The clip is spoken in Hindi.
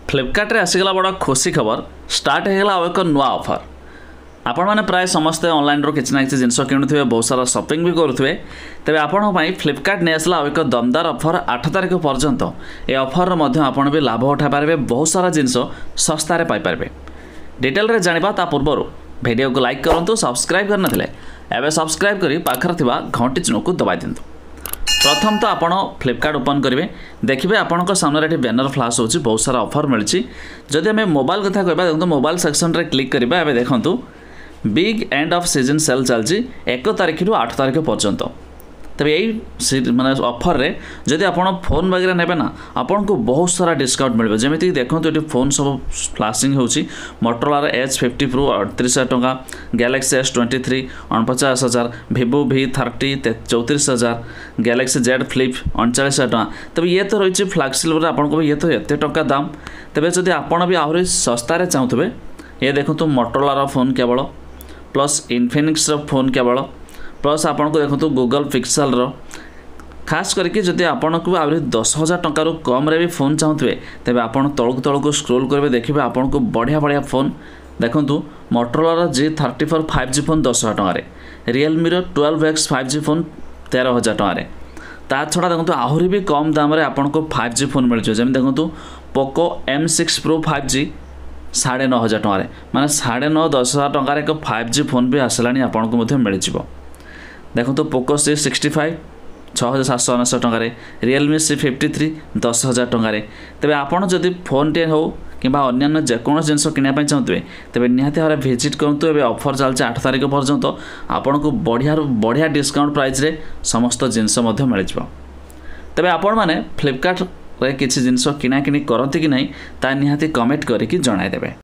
फ्लिपकार्ट रे आसीगला बड़ा खुशी खबर स्टार्ट होगा आउ एक नुआ ऑफर। आपण मैंने प्राय समस्ते ऑनलाइन रो किसी ना किसी जिनस किणुवे बहुत सारा शॉपिंग भी करुवे तेज आपण फ्लिपकार्ट नहीं आसला एक दमदार ऑफर 8 तारिख पर्यंत ये ऑफर आपण भी लाभ उठा पारे बहुत सारा जिनस सस्तार पाइपर। डिटेल रे जानिबा ता पूर्व वीडियो को लाइक करूँ सब्सक्राइब करनथिले एबे सब्सक्राइब करी पाखर थिबा घंटी चिन्ह को दबाई दिंतु। प्रथम तो आपण फ्लिपकार्ट ओपन करेंगे देखिए आपण सामने ये बैनर फ्लाश होची बहुत सारा ऑफर मिली। जदि आम मोबाइल कथा कहबा देखो मोबाइल सेक्शन रे क्लिक करिबा एबे देखंतु big end of season sale चलची 1 तारिख रु 8 तारिख पर्यंत। तबे यही माने ऑफर रे जदि आपण फोन वगैरह नेबे ना आपण को बहुत सारा डिस्काउंट मिलबे। जेमिति देखंतु ये फोन सब फ्लाशिंग होची मोटोरोला H50 Pro 38,000 टंका, Galaxy S23 49,000, Vivo V30 34,000, Galaxy Z Flip 39,000 टंका। तबे ये तो रही फ्लैगशिप आपण को ये तो एते टंका दाम। तबे जदि आपण भी आहरी सस्तारे चाहूथबे ये देखंतु मोटोरोला फोन केवल प्लस इन्फिनिक्स फोन केवल प्लस आपन को देखो गूगल पिक्सेल रो खास करके जदि आपन को आ 10,000 टंका रो कम रे भी फोन चाहते तेबे आपन तलक स्क्रोल करेंगे देखिए आपन को बढ़िया बढ़िया फोन देखंतु मोटोरोला G34 5G फोन 10,000 टंका रे, रियलमी रो 12X 5G फोन 13,000 टंका रे। ता छड़ा देखो आहरी भी कम दाम रे आपन को 5G फोन मिल जमी देखो पोको M6 Pro 5G 9,500 टंका रे, माने 9,500 टंका रे एक 5G फोन भी आसलानी आपन को मिल जिवो। देखो तो पोको C65 6,799 टंका रे, रियलमी C53 10,000 टंका रे। तेबे आपण जदि फोन टे हो किंबा अन्य जेकोन जिनस किना चाहते तेबे निहाती भाव विजिट करंतु। एबे ऑफर चलছে 8 तारिख पर्यंत आपण को बढ़िया डिस्काउंट प्राइस रे समस्त जिनस मिल जिवो। तेबे आपण माने फ्लिपकार्ट रे किछि जिनस किना किनी करंती कि नहीं ता निहाती कमेंट करिकि जणाइ देबे।